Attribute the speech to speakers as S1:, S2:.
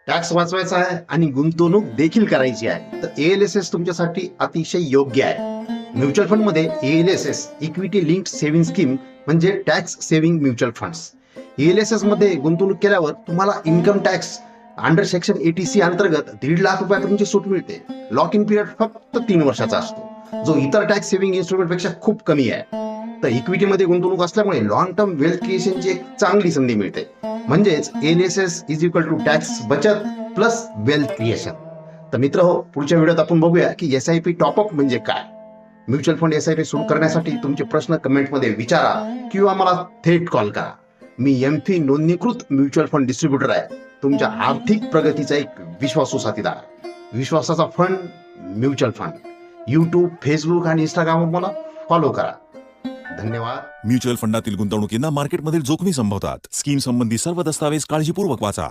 S1: Tax वाचवायचा आहे आणि गुंतवणूक देखील करायची आहे तर ALSS तुमच्यासाठी अतिशय योग्य आहे. म्युच्युअल फंड मध्ये ALSS equity linked saving scheme म्हणजे tax saving mutual funds. ALSS मध्ये गुंतवणूक केल्यावर तुम्हाला income tax under section 80C अंतर्गत 1.5 लाख रुपयापर्यंतची सूट मिळते. लॉक इन पिरियड फक्त 3 वर्षाचा असतो जो इतर टॅक्स सेव्हिंग इन्स्ट्रुमेंट पेक्षा खूप कमी आहे. तर इक्विटीमध्ये गुंतवणूक असल्यामुळे लॉंग टर्म वेल्थ क्रिएशनची एक चांगली संधी मिळते. म्हणजेच ALSS is equal to tax बचत प्लस वेल्थ क्रिएशन. तर मित्र हो, पुढच्या व्हिडिओत आपण बघूया की SIP टॉपअप म्हणजे काय. म्युच्युअल फंड SIP सुरू करण्यासाठी तुमचे प्रश्न कमेंटमध्ये विचारा किंवा मला थेट कॉल करा. मी MFI नोंदणीकृत म्युच्युअल फंड डिस्ट्रीब्युटर आहे. तुमच्या आर्थिक प्रगतीचा एक विश्वासू साथीदार. विश्वासाचा fund mutual fund. YouTube, Facebook आणि Instagram मला फॉलो करा. धन्यवाद.
S2: म्युच्युअल फंडातील गुंतवणुकींना मार्केटमधील जोखमी संभवतात. स्कीम संबंधी सर्व दस्तावेज काळजीपूर्वक वाचा.